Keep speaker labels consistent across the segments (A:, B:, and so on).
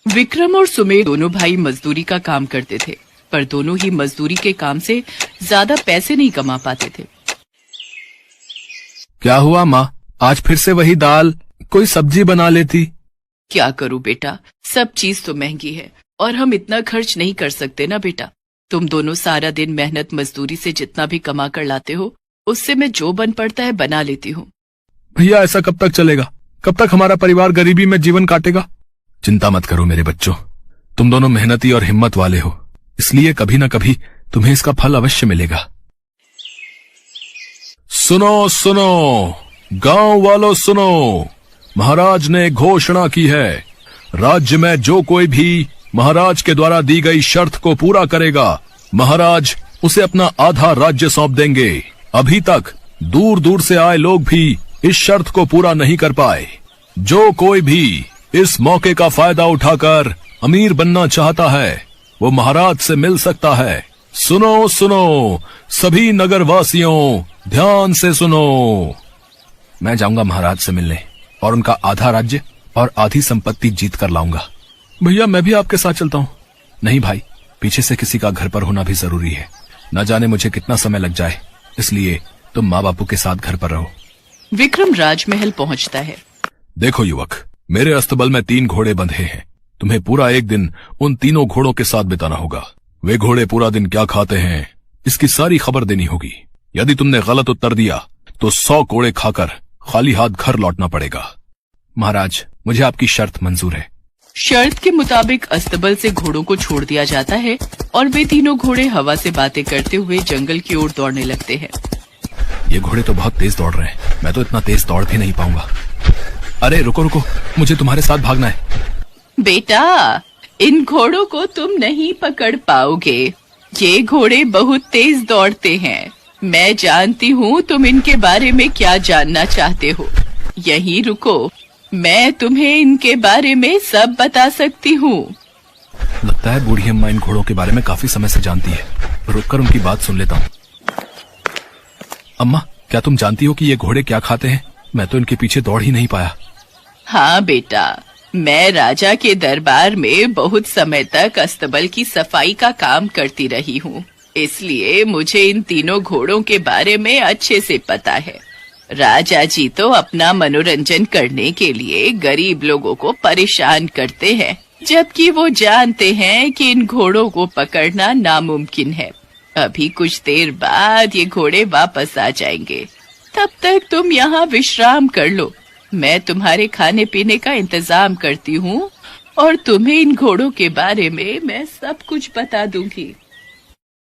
A: विक्रम और सुमेर दोनों भाई मजदूरी का काम करते थे, पर दोनों ही मजदूरी के काम से ज्यादा पैसे नहीं कमा पाते थे।
B: क्या हुआ माँ, आज फिर से वही दाल? कोई सब्जी बना लेती।
A: क्या करूं बेटा, सब चीज तो महंगी है और हम इतना खर्च नहीं कर सकते ना बेटा। तुम दोनों सारा दिन मेहनत मजदूरी से जितना भी कमा कर लाते हो, उससे मैं जो बन पड़ता है बना लेती हूँ।
B: भैया ऐसा कब तक चलेगा? कब तक हमारा परिवार गरीबी में जीवन काटेगा? चिंता मत करो मेरे बच्चों, तुम दोनों मेहनती और हिम्मत वाले हो, इसलिए कभी न कभी तुम्हें इसका फल अवश्य मिलेगा। सुनो सुनो गांव वालों सुनो, महाराज ने घोषणा की है, राज्य में जो कोई भी महाराज के द्वारा दी गई शर्त को पूरा करेगा, महाराज उसे अपना आधा राज्य सौंप देंगे। अभी तक दूर दूर से आए लोग भी इस शर्त को पूरा नहीं कर पाए। जो कोई भी इस मौके का फायदा उठाकर अमीर बनना चाहता है, वो महाराज से मिल सकता है। सुनो सुनो सभी नगर वासियों, ध्यान से सुनो। मैं जाऊंगा महाराज से मिलने और उनका आधा राज्य और आधी संपत्ति जीत कर लाऊंगा। भैया मैं भी आपके साथ चलता हूँ। नहीं भाई, पीछे से किसी का घर पर होना भी जरूरी है, न जाने मुझे कितना समय लग जाए, इसलिए तुम माँ बापू के साथ घर पर रहो।
A: विक्रम राजमहल पहुँचता है।
B: देखो युवक, मेरे अस्तबल में 3 घोड़े बंधे हैं, तुम्हें पूरा एक दिन उन तीनों घोड़ों के साथ बिताना होगा। वे घोड़े पूरा दिन क्या खाते हैं, इसकी सारी खबर देनी होगी। यदि तुमने गलत उत्तर दिया तो 100 कोड़े खाकर खाली हाथ घर लौटना पड़ेगा। महाराज, मुझे आपकी शर्त मंजूर है।
A: शर्त के मुताबिक अस्तबल से घोड़ों को छोड़ दिया जाता है और वे तीनों घोड़े हवा से बातें करते हुए जंगल की ओर दौड़ने लगते हैं।
B: ये घोड़े तो बहुत तेज दौड़ रहे हैं, मैं तो इतना तेज दौड़ भी नहीं पाऊंगा। अरे रुको रुको, मुझे तुम्हारे साथ भागना है।
A: बेटा, इन घोड़ों को तुम नहीं पकड़ पाओगे, ये घोड़े बहुत तेज दौड़ते हैं। मैं जानती हूँ तुम इनके बारे में क्या जानना चाहते हो। यहीं रुको, मैं तुम्हें इनके बारे में सब बता सकती हूँ।
B: लगता है बूढ़ी अम्मा इन घोड़ों के बारे में काफी समय से जानती है, रुककर उनकी बात सुन लेता हूँ। अम्मा, क्या तुम जानती हो कि ये घोड़े क्या खाते हैं? मैं तो इनके पीछे दौड़ ही नहीं पाया।
A: हाँ बेटा, मैं राजा के दरबार में बहुत समय तक अस्तबल की सफाई का काम करती रही हूँ, इसलिए मुझे इन तीनों घोड़ों के बारे में अच्छे से पता है। राजा जी तो अपना मनोरंजन करने के लिए गरीब लोगों को परेशान करते हैं, जबकि वो जानते हैं कि इन घोड़ों को पकड़ना नामुमकिन है। अभी कुछ देर बाद ये घोड़े वापस आ जाएंगे, तब तक तुम यहाँ विश्राम कर लो। मैं तुम्हारे खाने पीने का इंतजाम करती हूँ और तुम्हें इन घोड़ों के बारे में मैं सब कुछ बता दूंगी।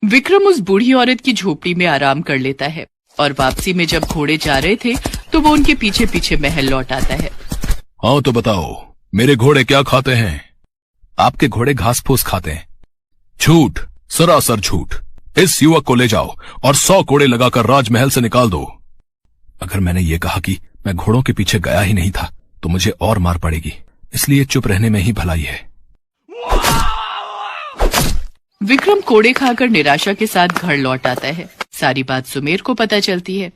A: विक्रम उस बूढ़ी औरत की झोपड़ी में आराम कर लेता है और वापसी में जब घोड़े जा रहे थे तो वो उनके पीछे पीछे महल लौट आता है।
B: हाँ तो बताओ, मेरे घोड़े क्या खाते हैं? आपके घोड़े घास फूस खाते हैं। झूठ, सरासर झूठ। इस युवक को ले जाओ और 100 कोड़े लगाकर राजमहल से निकाल दो। अगर मैंने ये कहा कि मैं घोड़ों के पीछे गया ही नहीं था तो मुझे और मार पड़ेगी, इसलिए चुप रहने में ही भलाई है।
A: विक्रम कोड़े खाकर निराशा के साथ घर लौट आता है। सारी बात सुमेर को पता चलती है।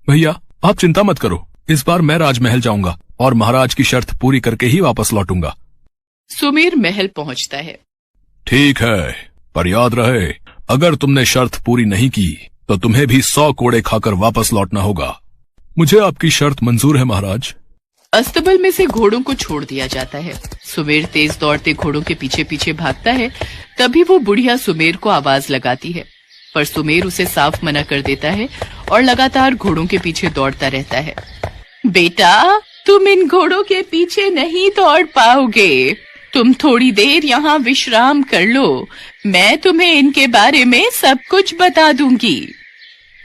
B: भैया आप चिंता मत करो, इस बार मैं राजमहल जाऊंगा और महाराज की शर्त पूरी करके ही वापस लौटूंगा।
A: सुमेर महल पहुंचता है।
B: ठीक है, पर याद रहे, अगर तुमने शर्त पूरी नहीं की तो तुम्हें भी 100 कोड़े खाकर वापस लौटना होगा। मुझे आपकी शर्त मंजूर है महाराज।
A: अस्तबल में से घोड़ों को छोड़ दिया जाता है। सुमेर तेज दौड़ते घोड़ों के पीछे पीछे भागता है। तभी वो बुढ़िया सुमेर को आवाज लगाती है, पर सुमेर उसे साफ मना कर देता है और लगातार घोड़ों के पीछे दौड़ता रहता है। बेटा, तुम इन घोड़ों के पीछे नहीं दौड़ पाओगे, तुम थोड़ी देर यहाँ विश्राम कर लो, मैं तुम्हें इनके बारे में सब कुछ बता दूंगी।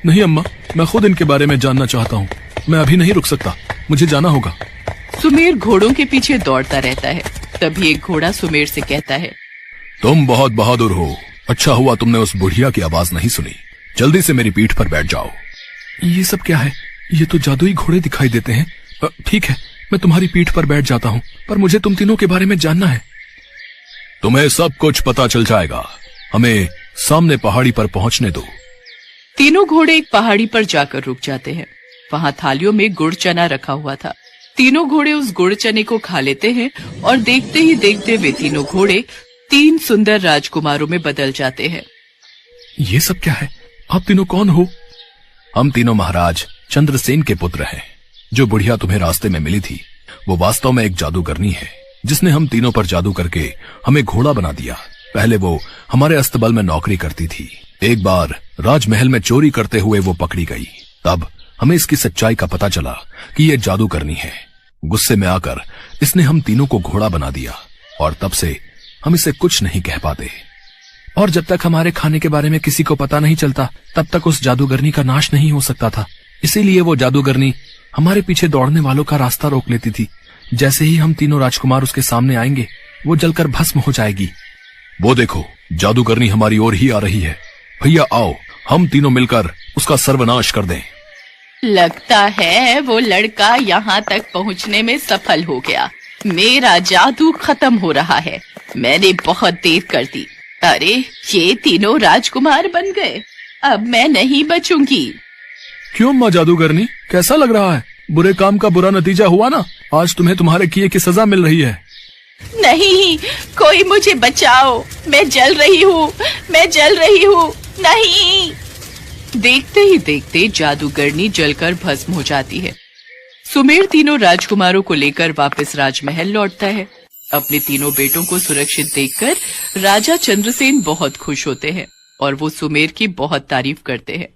B: नहीं अम्मा, मैं खुद इनके बारे में जानना चाहता हूँ, मैं अभी नहीं रुक सकता, मुझे जाना होगा।
A: सुमेर घोड़ों के पीछे दौड़ता रहता है। तभी एक घोड़ा सुमेर से कहता है,
B: तुम बहुत बहादुर हो, अच्छा हुआ तुमने उस बुढ़िया की आवाज नहीं सुनी, जल्दी से मेरी पीठ पर बैठ जाओ। ये सब क्या है? ये तो जादुई घोड़े दिखाई देते हैं। ठीक है, मैं तुम्हारी पीठ पर बैठ जाता हूँ, पर मुझे तुम तीनों के बारे में जानना है। तुम्हें सब कुछ पता चल जाएगा, हमें सामने पहाड़ी पर पहुँचने दो।
A: तीनों घोड़े एक पहाड़ी पर जाकर रुक जाते हैं। वहाँ थालियों में गुड़ चना रखा हुआ था। तीनों घोड़े उस गुड़ चने को खा लेते हैं और देखते ही देखते वे तीनों घोड़े 3 सुंदर राजकुमारों में बदल जाते हैं।
B: ये सब क्या है? आप तीनों कौन हो? हम तीनों महाराज चंद्रसेन के पुत्र हैं। जो बुढ़िया तुम्हें रास्ते में मिली थी वो वास्तव में एक जादूगरनी है, जिसने हम तीनों पर जादू करके हमें घोड़ा बना दिया। पहले वो हमारे अस्तबल में नौकरी करती थी। एक बार राजमहल में चोरी करते हुए वो पकड़ी गई। तब हमें इसकी सच्चाई का पता चला कि ये जादू करनी है। गुस्से में आकर इसने हम तीनों को घोड़ा बना दिया और तब से हम इसे कुछ नहीं कह पाते। और जब तक हमारे खाने के बारे में किसी को पता नहीं चलता तब तक उस जादूगरनी का नाश नहीं हो सकता था। इसीलिए वो जादूगरनी हमारे पीछे दौड़ने वालों का रास्ता रोक लेती थी। जैसे ही हम तीनों राजकुमार उसके सामने आएंगे वो जलकर भस्म हो जाएगी। वो देखो, जादूगरनी हमारी ओर ही आ रही है। भैया आओ, हम तीनों मिलकर उसका सर्वनाश कर दें।
A: लगता है वो लड़का यहाँ तक पहुँचने में सफल हो गया। मेरा जादू खत्म हो रहा है। मैंने बहुत देर कर दी। अरे, ये तीनों राजकुमार बन गए। अब मैं नहीं बचूंगी।
B: क्यों माँ जादूगरनी, कैसा लग रहा है? बुरे काम का बुरा नतीजा हुआ ना। आज तुम्हें तुम्हारे किए की सजा मिल रही है।
A: नहीं, कोई मुझे बचाओ। मैं जल रही हूँ, मैं जल रही हूँ। नहीं। देखते ही देखते जादूगरनी जलकर भस्म हो जाती है। सुमेर तीनों राजकुमारों को लेकर वापस राजमहल लौटता है। अपने तीनों बेटों को सुरक्षित देखकर राजा चंद्रसेन बहुत खुश होते हैं और वो सुमेर की बहुत तारीफ करते हैं।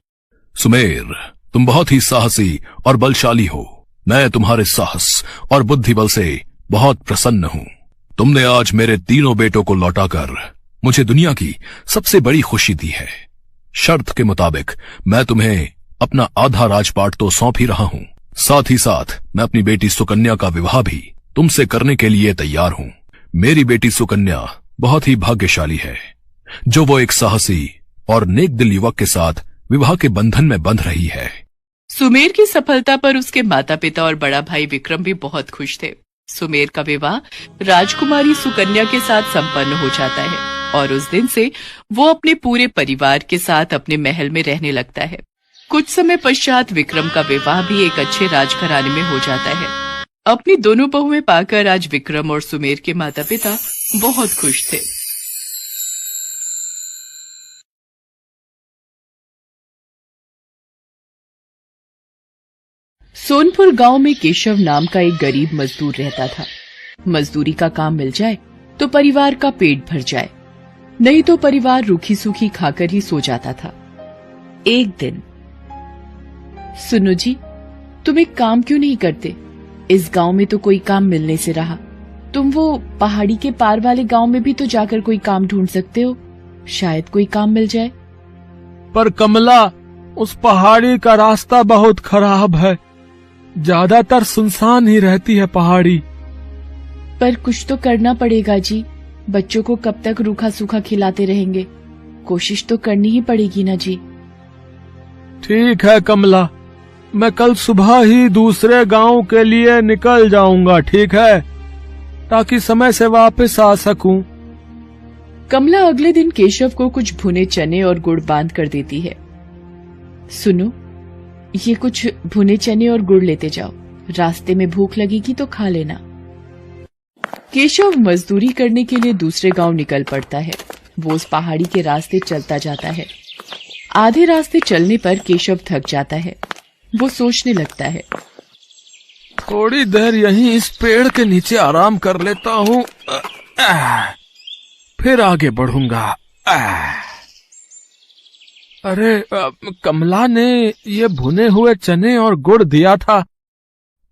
B: सुमेर, तुम बहुत ही साहसी और बलशाली हो। मैं तुम्हारे साहस और बुद्धि बल से बहुत प्रसन्न हूँ। तुमने आज मेरे तीनों बेटों को लौटाकर मुझे दुनिया की सबसे बड़ी खुशी दी है। शर्त के मुताबिक मैं तुम्हें अपना आधा राजपाट तो सौंप ही रहा हूँ। साथ ही साथ मैं अपनी बेटी सुकन्या का विवाह भी तुमसे करने के लिए तैयार हूँ। मेरी बेटी सुकन्या बहुत ही भाग्यशाली है जो वो एक साहसी और नेक दिल युवक के साथ विवाह के बंधन में बंध रही है।
A: सुमेर की सफलता पर उसके माता पिता और बड़ा भाई विक्रम भी बहुत खुश थे। सुमेर का विवाह राजकुमारी सुकन्या के साथ संपन्न हो जाता है और उस दिन से वो अपने पूरे परिवार के साथ अपने महल में रहने लगता है। कुछ समय पश्चात विक्रम का विवाह भी एक अच्छे राजघराने में हो जाता है। अपनी दोनों बहुएं पाकर आज विक्रम और सुमेर के माता पिता बहुत खुश थे। सोनपुर गांव में केशव नाम का एक गरीब मजदूर रहता था। मजदूरी का काम मिल जाए तो परिवार का पेट भर जाए, नहीं तो परिवार रूखी सूखी खाकर ही सो जाता था। एक दिन, सुनो जी, तुम एक काम क्यों नहीं करते? इस गांव में तो कोई काम मिलने से रहा। तुम वो पहाड़ी के पार वाले गांव में भी तो जाकर कोई काम ढूंढ सकते हो, शायद कोई काम मिल जाए।
C: पर कमला, उस पहाड़ी का रास्ता बहुत खराब है। ज्यादातर सुनसान ही रहती है पहाड़ी।
A: पर कुछ तो करना पड़ेगा जी। बच्चों को कब तक रूखा सूखा खिलाते रहेंगे? कोशिश तो करनी ही पड़ेगी ना जी।
C: ठीक है कमला, मैं कल सुबह ही दूसरे गांव के लिए निकल जाऊंगा, ठीक है, ताकि समय से वापस आ सकूं।
A: कमला अगले दिन केशव को कुछ भुने चने और गुड़ बांध कर देती है। सुनो, ये कुछ भुने चने और गुड़ लेते जाओ। रास्ते में भूख लगेगी तो खा लेना। केशव मजदूरी करने के लिए दूसरे गांव निकल पड़ता है। वो उस पहाड़ी के रास्ते चलता जाता है। आधे रास्ते चलने पर केशव थक जाता है। वो सोचने लगता है,
C: थोड़ी देर यहीं इस पेड़ के नीचे आराम कर लेता हूँ, फिर आगे बढ़ूंगा। अरे, कमला ने ये भुने हुए चने और गुड़ दिया था,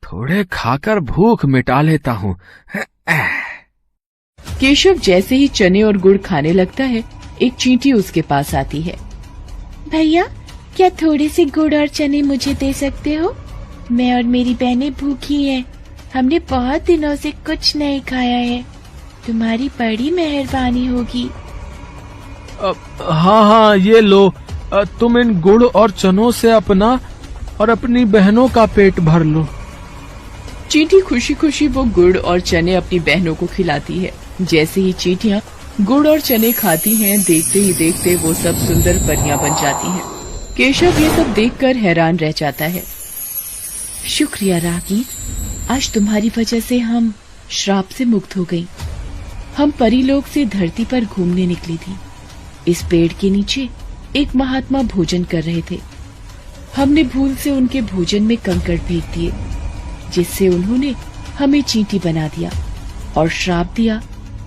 C: थोड़े खाकर भूख मिटा लेता हूँ।
A: केशव जैसे ही चने और गुड़ खाने लगता है, एक चींटी उसके पास आती है।
D: भैया, क्या थोड़े से गुड़ और चने मुझे दे सकते हो? मैं और मेरी बहनें भूखी हैं। हमने बहुत दिनों से कुछ नहीं खाया है। तुम्हारी बड़ी मेहरबानी होगी।
C: हाँ हाँ, ये लो। तुम इन गुड़ और चनों से अपना और अपनी बहनों का पेट भर लो।
A: चींटी खुशी खुशी वो गुड़ और चने अपनी बहनों को खिलाती है। जैसे ही चींटियां गुड़ और चने खाती हैं, देखते ही देखते वो सब सुंदर परियां बन जाती हैं। केशव ये सब देखकर हैरान रह जाता है।
D: शुक्रिया रागी, आज तुम्हारी वजह से हम श्राप से मुक्त हो गई। हम परीलोक से धरती पर घूमने निकली थी। इस पेड़ के नीचे एक महात्मा भोजन कर रहे थे। हमने भूल से उनके भोजन में कंकड़ फेंक दिए, जिससे उन्होंने हमें चींटी बना दिया और श्राप दिया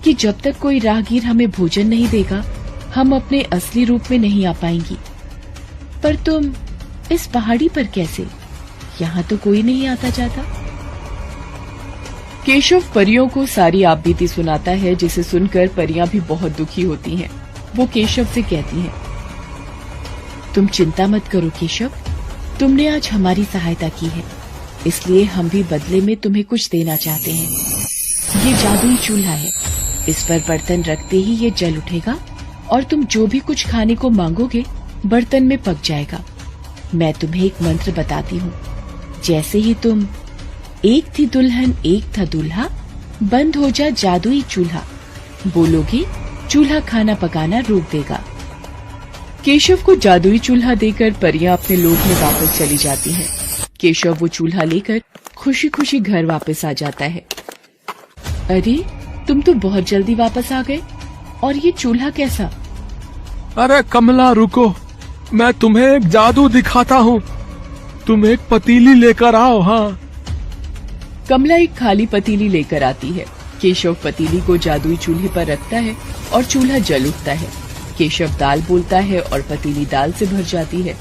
D: कि जब तक कोई राहगीर हमें भोजन नहीं देगा, हम अपने असली रूप में नहीं आ पाएंगी। पर तुम इस पहाड़ी पर कैसे? यहाँ तो कोई नहीं आता जाता। केशव परियों को सारी आपबीती सुनाता है, जिसे सुनकर परियां भी बहुत दुखी होती हैं। वो केशव से कहती हैं, तुम चिंता मत करो केशव, तुमने आज हमारी सहायता की है, इसलिए हम भी बदले में तुम्हें कुछ देना चाहते हैं। ये जादुई चूल्हा है, इस पर बर्तन रखते ही ये जल उठेगा और तुम जो भी कुछ खाने को मांगोगे बर्तन में पक जाएगा। मैं तुम्हें एक मंत्र बताती हूँ। जैसे ही तुम एक थी दुल्हन एक था दूल्हा, बंद हो जा जादुई चूल्हा बोलोगे, चूल्हा खाना पकाना रोक देगा। केशव को जादुई चूल्हा देकर परियां अपने लोक में वापस चली जाती हैं। केशव वो चूल्हा लेकर खुशी खुशी घर वापस आ जाता है। अरे तुम तो बहुत जल्दी वापस आ गए, और ये चूल्हा कैसा?
C: अरे कमला रुको, मैं तुम्हें एक जादू दिखाता हूँ। तुम एक पतीली लेकर आओ। हाँ।
D: कमला एक खाली पतीली लेकर आती है। केशव पतीली को जादुई चूल्हे पर रखता है और चूल्हा जल उठता है। केशव दाल बोलता है और पतीली दाल से भर जाती है।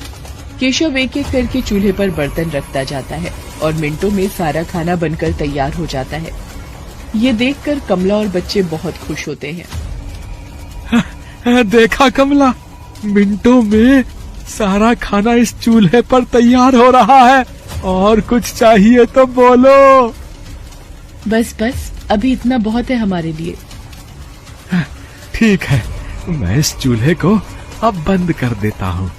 D: केशव एक एक करके चूल्हे पर बर्तन रखता जाता है और मिनटों में सारा खाना बनकर तैयार हो जाता है। ये देखकर कमला और बच्चे बहुत खुश होते हैं।
C: देखा कमला, मिनटों में सारा खाना इस चूल्हे पर तैयार हो रहा है। और कुछ चाहिए तो बोलो।
D: बस बस, अभी इतना बहुत है हमारे लिए।
C: ठीक है, मैं इस चूल्हे को अब बंद कर देता हूँ।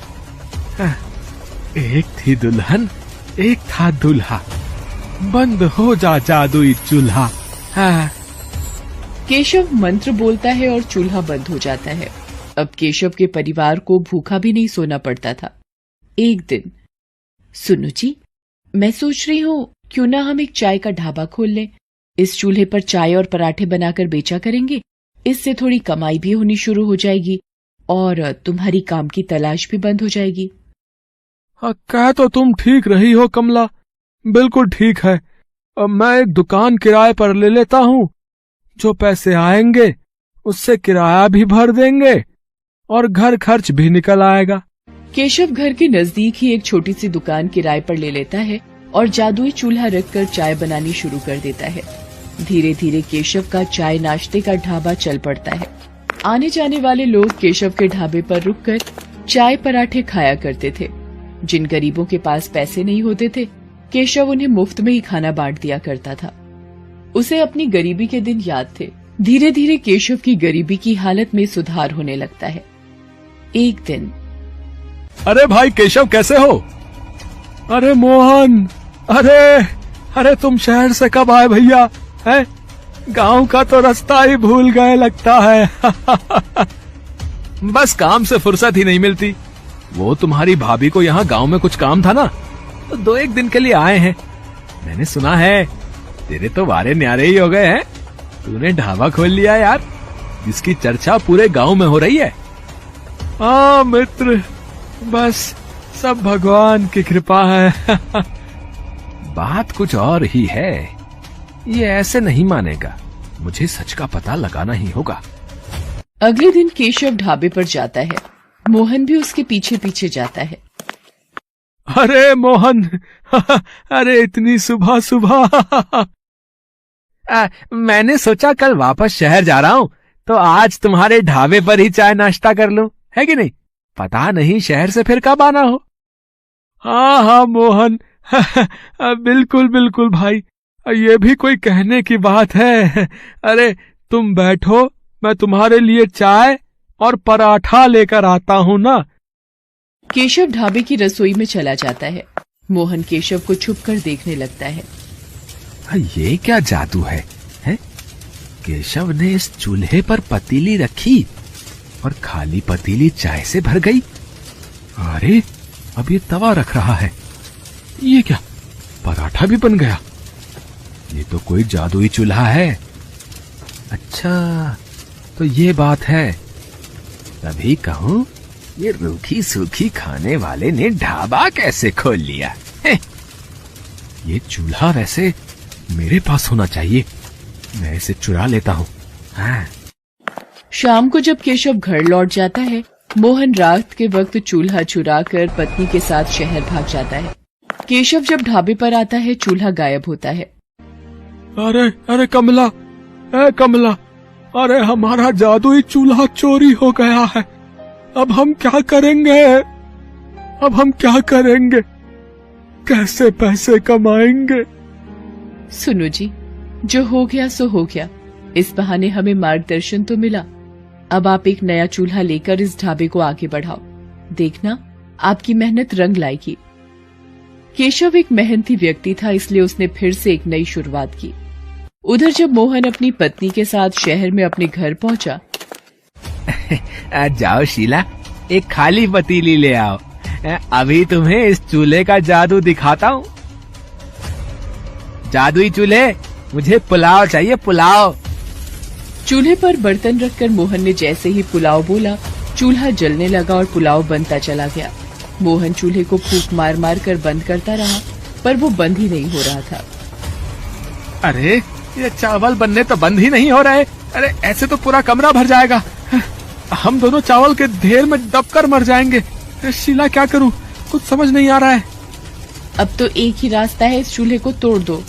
C: एक थी दुल्हन एक था दूल्हा, बंद हो जा जादुई चूल्हा।
D: केशव मंत्र बोलता है और चूल्हा बंद हो जाता है। अब केशव के परिवार को भूखा भी नहीं सोना पड़ता था। एक दिन, सुनो जी, मैं सोच रही हूँ क्यों ना हम एक चाय का ढाबा खोल लें। इस चूल्हे पर चाय और पराठे बनाकर बेचा करेंगे। इससे थोड़ी कमाई भी होनी शुरू हो जाएगी और तुम्हारी काम की तलाश भी बंद हो जाएगी।
C: कह तो तुम ठीक रही हो कमला, बिल्कुल ठीक है। अब मैं एक दुकान किराए पर ले लेता हूँ। जो पैसे आएंगे उससे किराया भी भर देंगे और घर खर्च भी निकल आएगा।
D: केशव घर के नजदीक ही एक छोटी सी दुकान किराए पर ले लेता है और जादुई चूल्हा रखकर चाय बनानी शुरू कर देता है। धीरे धीरे केशव का चाय नाश्ते का ढाबा चल पड़ता है। आने जाने वाले लोग केशव के ढाबे पर रुककर चाय पराठे खाया करते थे। जिन गरीबों के पास पैसे नहीं होते थे, केशव उन्हें मुफ्त में ही खाना बांट दिया करता था। उसे अपनी गरीबी के दिन याद थे। धीरे धीरे केशव की गरीबी की हालत में सुधार होने लगता है। एक दिन,
C: अरे भाई केशव, कैसे हो? अरे मोहन, अरे तुम शहर से कब आए भैया? है, गांव का तो रास्ता ही भूल गए लगता है। बस काम से फुर्सत ही नहीं मिलती। वो तुम्हारी भाभी को यहाँ गांव में कुछ काम था ना, तो 2-1 दिन के लिए आए हैं। मैंने सुना है तेरे तो वारे न्यारे ही हो गए हैं। तूने ढाबा खोल लिया यार, जिसकी चर्चा पूरे गांव में हो रही है। हाँ मित्र, बस सब भगवान की कृपा है। बात कुछ और ही है। ये ऐसे नहीं मानेगा, मुझे सच का पता लगाना ही होगा।
D: अगले दिन केशव ढाबे पर जाता है। मोहन भी उसके पीछे पीछे जाता है।
C: अरे मोहन, अरे इतनी सुबह सुबह। मैंने सोचा कल वापस शहर जा रहा हूँ, तो आज तुम्हारे ढाबे पर ही चाय नाश्ता कर लूं, है कि नहीं? पता नहीं शहर से फिर कब आना हो। हाँ मोहन, बिल्कुल बिल्कुल भाई, ये भी कोई कहने की बात है। अरे तुम बैठो, मैं तुम्हारे लिए चाय और पराठा लेकर आता हूँ ना।
D: केशव ढाबे की रसोई में चला जाता है। मोहन केशव को छुपकर देखने लगता है।
C: ये क्या जादू है? केशव ने इस चूल्हे पर पतीली रखी और खाली पतीली चाय से भर गई। अरे अब ये तवा रख रहा है, ये क्या, पराठा भी बन गया। ये तो कोई जादुई चूल्हा है। अच्छा, तो ये बात है। तभी कहूं, ये रूखी सूखी खाने वाले ने ढाबा कैसे खोल लिया है? ये चूल्हा वैसे मेरे पास होना चाहिए, मैं इसे चुरा लेता हूँ। हाँ।
A: शाम को जब केशव घर लौट जाता है, मोहन रात के वक्त चूल्हा चुराकर पत्नी के साथ शहर भाग जाता है। केशव जब ढाबे पर आता है, चूल्हा गायब होता है।
C: अरे अरे कमला, कमला, अरे हमारा जादुई चूल्हा चोरी हो गया है। अब हम क्या करेंगे? अब हम क्या करेंगे? कैसे पैसे कमाएंगे?
A: सुनो जी, जो हो गया सो हो गया। इस बहाने हमें मार्गदर्शन तो मिला। अब आप एक नया चूल्हा लेकर इस ढाबे को आगे बढ़ाओ। देखना, आपकी मेहनत रंग लाएगी। केशव एक मेहनती व्यक्ति था, इसलिए उसने फिर से एक नई शुरुआत की। उधर जब मोहन अपनी पत्नी के साथ शहर में अपने घर पहुंचा,
C: जाओ शीला, एक खाली पतीली ले आओ। अभी तुम्हें इस चूल्हे का जादू दिखाता हूँ। जादुई चूल्हे, मुझे पुलाव चाहिए, पुलाव।
A: चूल्हे पर बर्तन रखकर मोहन ने जैसे ही पुलाव बोला, चूल्हा जलने लगा और पुलाव बनता चला गया। मोहन चूल्हे को फूंक मार मार कर बंद करता रहा, पर वो बंद ही नहीं हो रहा था।
C: अरे, ये चावल बनने तो बंद ही नहीं हो रहे। अरे, ऐसे तो पूरा कमरा भर जाएगा। हम दोनों चावल के ढेर में दबकर मर जाएंगे। शीला, क्या करूं? कुछ समझ नहीं आ रहा है।
A: अब तो एक ही रास्ता है, इस चूल्हे को तोड़ दो।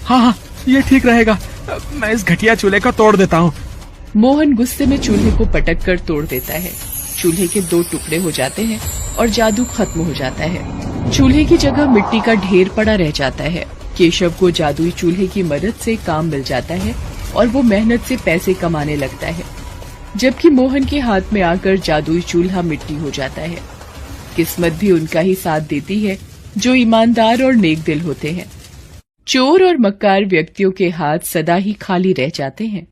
C: हाँ, ये ठीक रहेगा। मैं इस घटिया चूल्हे को तोड़ देता हूँ।
A: मोहन गुस्से में चूल्हे को पटक कर तोड़ देता है। चूल्हे के 2 टुकड़े हो जाते हैं और जादू खत्म हो जाता है। चूल्हे की जगह मिट्टी का ढेर पड़ा रह जाता है। केशव को जादुई चूल्हे की मदद से काम मिल जाता है और वो मेहनत से पैसे कमाने लगता है, जबकि मोहन के हाथ में आकर जादुई चूल्हा मिट्टी हो जाता है। किस्मत भी उनका ही साथ देती है, जो ईमानदार और नेक दिल होते हैं। चोर और मक्कार व्यक्तियों के हाथ सदा ही खाली रह जाते हैं।